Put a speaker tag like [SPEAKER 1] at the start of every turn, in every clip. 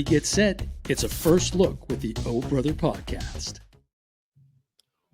[SPEAKER 1] Get set. It's a first look with the O Brother podcast.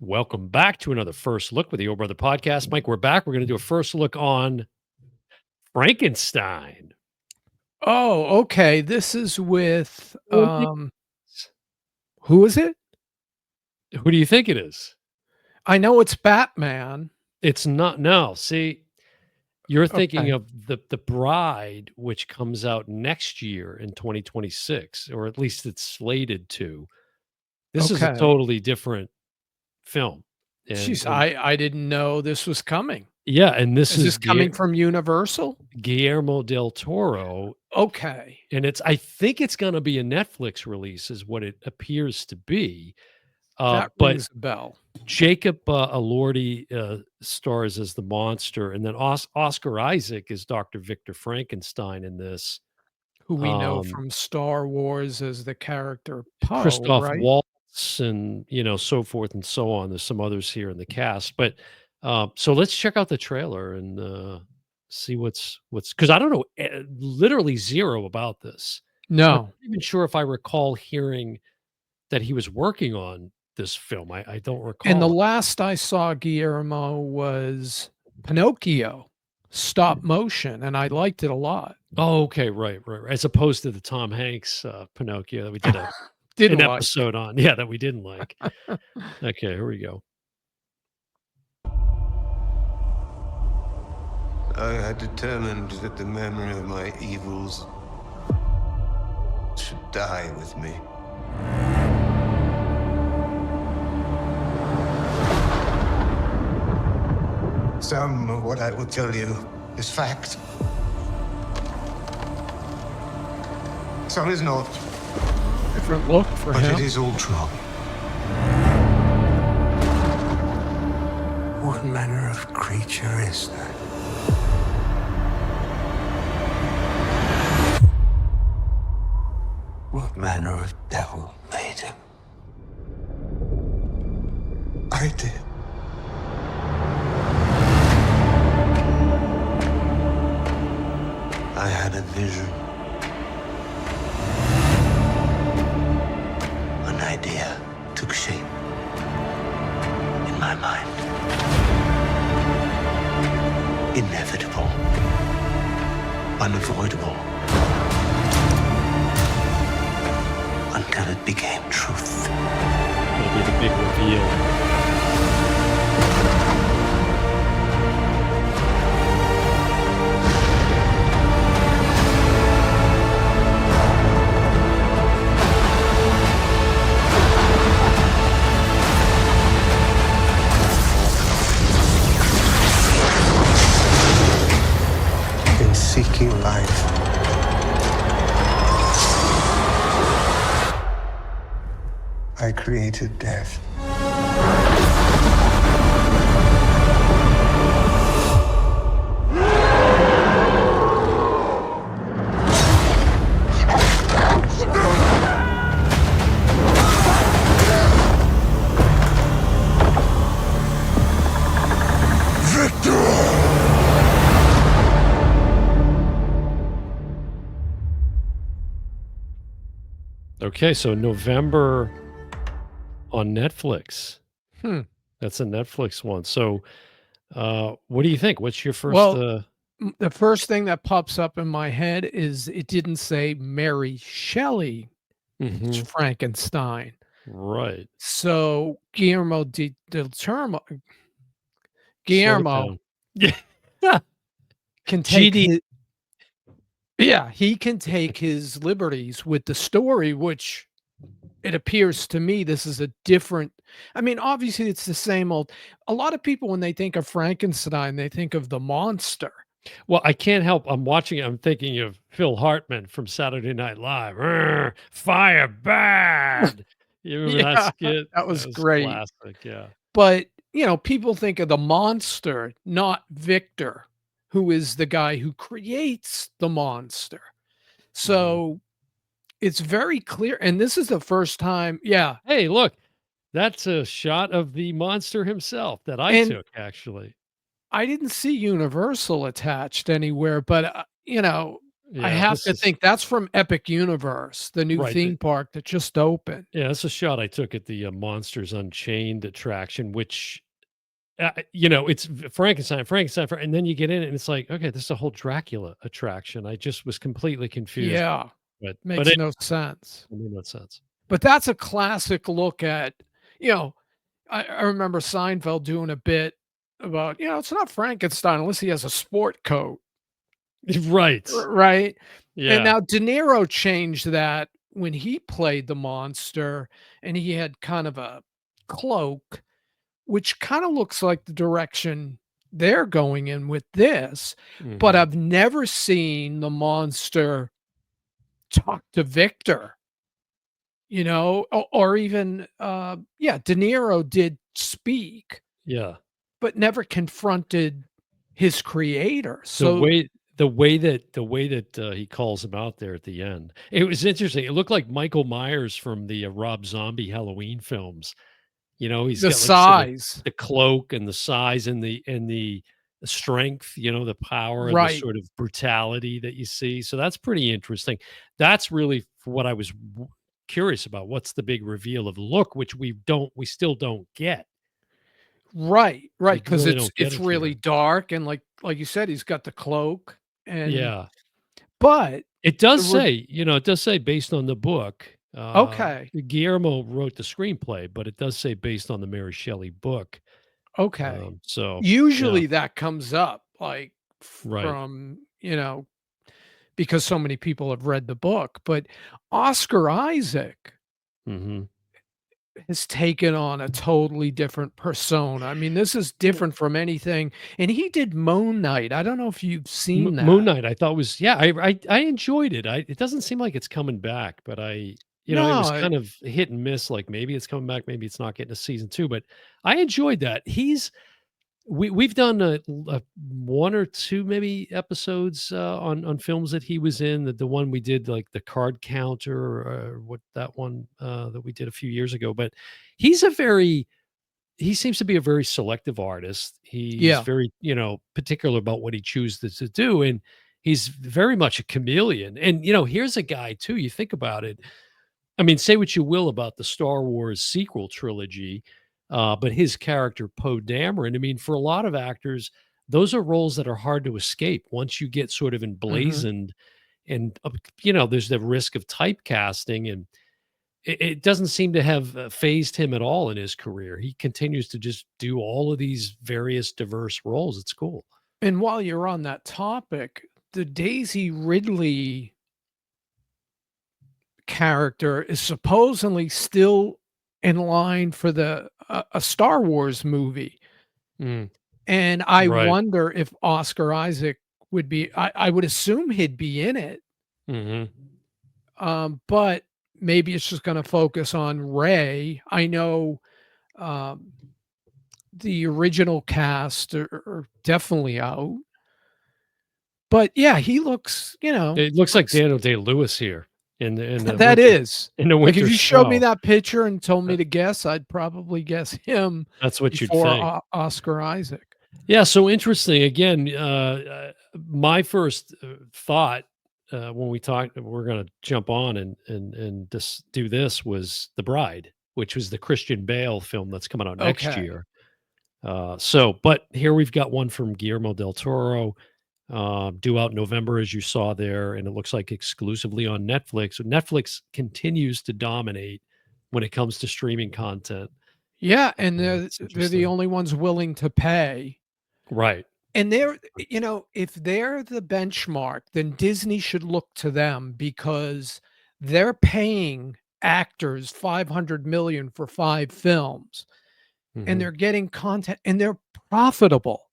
[SPEAKER 2] Welcome back to another first look with the O Brother podcast. Mike, we're back. We're going to do a first look on Frankenstein.
[SPEAKER 3] Oh, okay. This is with
[SPEAKER 2] Who
[SPEAKER 3] who is it?
[SPEAKER 2] do you think it is?
[SPEAKER 3] I know it's Batman.
[SPEAKER 2] It's not. No, see, you're thinking
[SPEAKER 3] Okay.
[SPEAKER 2] of the Bride, which comes out next year in 2026, or at least it's slated to. This is a
[SPEAKER 3] Okay.
[SPEAKER 2] totally different film.
[SPEAKER 3] Jeez,
[SPEAKER 2] And
[SPEAKER 3] I didn't know this was coming.
[SPEAKER 2] yeah, and this
[SPEAKER 3] Is
[SPEAKER 2] is
[SPEAKER 3] this coming from Universal?
[SPEAKER 2] Guillermo del Toro.
[SPEAKER 3] Okay.
[SPEAKER 2] And I think it's going to be a Netflix release, is what it appears to be.
[SPEAKER 3] That
[SPEAKER 2] But
[SPEAKER 3] rings a bell.
[SPEAKER 2] Jacob Elordi stars as the monster, and then Oscar Isaac is Dr. Victor Frankenstein in this.
[SPEAKER 3] Who we know
[SPEAKER 2] Um,
[SPEAKER 3] from Star Wars as the character Poe,
[SPEAKER 2] Christoph
[SPEAKER 3] right?
[SPEAKER 2] Waltz, and so forth and so on. There's some others here in the cast, but so let's check out the trailer and see what's because I don't know literally zero about this. I'm
[SPEAKER 3] No.
[SPEAKER 2] not even sure if I recall hearing that he was working on this film. I don't recall.
[SPEAKER 3] And the last I saw Guillermo was Pinocchio, stop motion, and I liked it a lot.
[SPEAKER 2] Oh, okay, right. As opposed to the Tom Hanks Pinocchio that we did
[SPEAKER 3] Didn't
[SPEAKER 2] an
[SPEAKER 3] like.
[SPEAKER 2] episode on. Yeah, that we didn't like. Okay, here we go.
[SPEAKER 4] I had determined that the memory of my evils should die with me. Some of what I will tell you is fact. Some is not,
[SPEAKER 3] Different look for
[SPEAKER 4] but
[SPEAKER 3] him.
[SPEAKER 4] it is all true. What manner of creature is that? What manner of devil made him? I did. I had a vision. An idea took shape in my mind. Inevitable. Unavoidable. Until it became truth.
[SPEAKER 2] It'll be the big reveal.
[SPEAKER 4] In seeking life, I created death.
[SPEAKER 2] Okay, so November on Netflix.
[SPEAKER 3] Hmm.
[SPEAKER 2] That's a Netflix one. So what do you think? What's your first
[SPEAKER 3] Well, the first thing that pops up in my head is it didn't say Mary Shelley, it's
[SPEAKER 2] mhm,
[SPEAKER 3] Frankenstein.
[SPEAKER 2] right.
[SPEAKER 3] So del Toro,
[SPEAKER 2] Slow
[SPEAKER 3] Guillermo
[SPEAKER 2] it down.
[SPEAKER 3] can take
[SPEAKER 2] GD.
[SPEAKER 3] he can take his liberties with the story, which it appears to me this is a different. I mean, obviously it's the same old. A lot of people when they think of Frankenstein, they think of the monster.
[SPEAKER 2] Well, I can't help. I'm watching it. I'm thinking of Phil Hartman from Saturday Night Live. "Rrr, fire bad. You remember that
[SPEAKER 3] Yeah,
[SPEAKER 2] skit?
[SPEAKER 3] that was great.
[SPEAKER 2] Classic. Yeah.
[SPEAKER 3] But, people think of the monster, not Victor, who is the guy who creates the monster.
[SPEAKER 2] Mhm.
[SPEAKER 3] So it's very clear. And this is the first time. Yeah.
[SPEAKER 2] Hey, look, that's a shot of the monster himself that I
[SPEAKER 3] And
[SPEAKER 2] took, actually.
[SPEAKER 3] I didn't see Universal attached anywhere, but, I
[SPEAKER 2] Yeah,
[SPEAKER 3] have
[SPEAKER 2] this
[SPEAKER 3] to
[SPEAKER 2] is
[SPEAKER 3] think that's from Epic Universe, the new
[SPEAKER 2] right.
[SPEAKER 3] theme park that just opened.
[SPEAKER 2] Yeah, that's a shot I took at the Monsters Unchained attraction, which it's Frankenstein, and then you get in it and it's like, okay, this is a whole Dracula attraction. I just was completely confused,
[SPEAKER 3] Yeah,
[SPEAKER 2] but
[SPEAKER 3] makes
[SPEAKER 2] it
[SPEAKER 3] no sense.
[SPEAKER 2] made no sense.
[SPEAKER 3] But that's a classic look at, you know, I remember Seinfeld doing a bit about, it's not Frankenstein unless he has a sport coat,
[SPEAKER 2] Right.
[SPEAKER 3] right? And
[SPEAKER 2] Yeah.
[SPEAKER 3] now De Niro changed that when he played the monster and he had kind of a cloak, which kind of looks like the direction they're going in with this. But
[SPEAKER 2] Mhm.
[SPEAKER 3] I've never seen the monster talk to Victor, or even, De Niro did speak,
[SPEAKER 2] Yeah.
[SPEAKER 3] but never confronted his creator.
[SPEAKER 2] The
[SPEAKER 3] So
[SPEAKER 2] way the way that he calls him out there at the end. It was interesting. It looked like Michael Myers from the Rob Zombie Halloween films. He's
[SPEAKER 3] the
[SPEAKER 2] got, like you said,
[SPEAKER 3] size,
[SPEAKER 2] the cloak and the size and the strength, the power and the
[SPEAKER 3] right,
[SPEAKER 2] sort of brutality that you see. So that's pretty interesting. That's really what I was curious about. What's the big reveal of the look, which we still don't get.
[SPEAKER 3] right,
[SPEAKER 2] We
[SPEAKER 3] because
[SPEAKER 2] really
[SPEAKER 3] it's
[SPEAKER 2] don't get
[SPEAKER 3] it's
[SPEAKER 2] it
[SPEAKER 3] really
[SPEAKER 2] here.
[SPEAKER 3] dark and like you said, he's got the cloak and
[SPEAKER 2] Yeah.
[SPEAKER 3] but
[SPEAKER 2] It
[SPEAKER 3] the
[SPEAKER 2] does
[SPEAKER 3] re
[SPEAKER 2] say, it does say based on the book.
[SPEAKER 3] okay,
[SPEAKER 2] Guillermo wrote the screenplay, but it does say based on the Mary Shelley book.
[SPEAKER 3] okay.
[SPEAKER 2] So yeah,
[SPEAKER 3] Usually that comes up, like,
[SPEAKER 2] right.
[SPEAKER 3] from, because so many people have read the book, but Oscar Isaac
[SPEAKER 2] Hmm.
[SPEAKER 3] has taken on a totally different persona. I mean, this is different from anything, and he did Moon Knight. I don't know if you've seen
[SPEAKER 2] Moon
[SPEAKER 3] that.
[SPEAKER 2] Knight, I thought was yeah, I enjoyed it. It doesn't seem like it's coming back, but it was
[SPEAKER 3] No,
[SPEAKER 2] kind of hit and miss. Like maybe it's coming back, maybe it's not getting a season two. But I enjoyed that. We've done a one or two maybe episodes on films that he was in. The one we did like the card counter or what that one that we did a few years ago. But he's a very he seems to be a very selective artist. He's
[SPEAKER 3] yeah,
[SPEAKER 2] very, particular about what he chooses to do. And he's very much a chameleon. And, here's a guy too. You think about it. I mean, say what you will about the Star Wars sequel trilogy, but his character, Poe Dameron, I mean, for a lot of actors, those are roles that are hard to escape once you get sort of
[SPEAKER 3] mhm.
[SPEAKER 2] emblazoned and, there's the risk of typecasting. And it doesn't seem to have phased him at all in his career. He continues to just do all of these various diverse roles. It's cool.
[SPEAKER 3] And while you're on that topic, the Daisy Ridley character is supposedly still in line for the a Star Wars movie,
[SPEAKER 2] Mm,
[SPEAKER 3] and I
[SPEAKER 2] right.
[SPEAKER 3] wonder if Oscar Isaac would be I would assume he'd be in it,
[SPEAKER 2] Hmm.
[SPEAKER 3] but maybe it's just gonna focus on Rey. I know, um, the original cast are definitely out, but yeah, he looks,
[SPEAKER 2] It looks like
[SPEAKER 3] looks
[SPEAKER 2] Daniel Day Lewis here in the
[SPEAKER 3] that
[SPEAKER 2] winter
[SPEAKER 3] is.
[SPEAKER 2] in the
[SPEAKER 3] Like, if
[SPEAKER 2] winter
[SPEAKER 3] you showed me
[SPEAKER 2] snow.
[SPEAKER 3] that picture and told
[SPEAKER 2] Uh,
[SPEAKER 3] me to guess, I'd probably guess him
[SPEAKER 2] That's what you'd
[SPEAKER 3] before
[SPEAKER 2] think.
[SPEAKER 3] Oscar Isaac.
[SPEAKER 2] Yeah. So interesting. Again, my first thought when we talked, we're going to jump on and just do this was The Bride, which was the Christian Bale film that's coming out next
[SPEAKER 3] Okay.
[SPEAKER 2] year. But here we've got one from Guillermo del Toro, due out in November, as you saw there, and it looks like exclusively on Netflix. So Netflix continues to dominate when it comes to streaming content.
[SPEAKER 3] Yeah, and
[SPEAKER 2] It's
[SPEAKER 3] they're the
[SPEAKER 2] interesting,
[SPEAKER 3] only ones willing to pay.
[SPEAKER 2] right?
[SPEAKER 3] And if they're the benchmark, then Disney should look to them because they're paying actors 500 million for 5 films, and
[SPEAKER 2] Hmm.
[SPEAKER 3] they're getting content and they're profitable.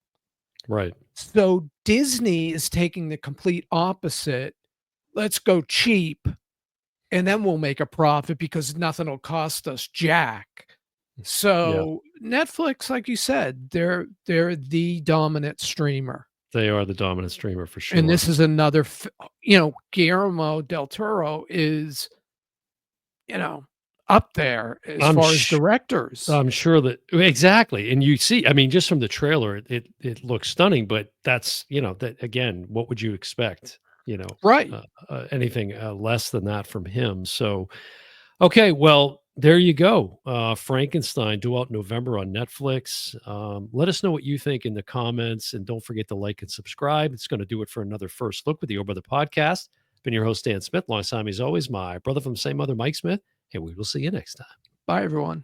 [SPEAKER 2] Right.
[SPEAKER 3] So Disney is taking the complete opposite. Let's go cheap and then we'll make a profit because nothing will cost us jack.
[SPEAKER 2] Yeah,
[SPEAKER 3] So Netflix, like you said, they're the dominant streamer.
[SPEAKER 2] they are the dominant streamer for
[SPEAKER 3] And
[SPEAKER 2] sure.
[SPEAKER 3] this is another, Guillermo del Toro is, you know, up there as
[SPEAKER 2] I'm
[SPEAKER 3] far as
[SPEAKER 2] sh-
[SPEAKER 3] directors.
[SPEAKER 2] I'm sure that exactly, and you see, I mean, just from the trailer, it looks stunning. But that's that again. What would you expect?
[SPEAKER 3] Right.
[SPEAKER 2] anything less than that from him. So, okay, well, there you go. Frankenstein, due out in November on Netflix. Let us know what you think in the comments, and don't forget to like and subscribe. It's going to do it for another First Look with the Old Brother Podcast. Been your host, Dan Smith. Alongside me, as always, my brother from the same mother, Mike Smith, and we will see you next time.
[SPEAKER 3] Bye, everyone.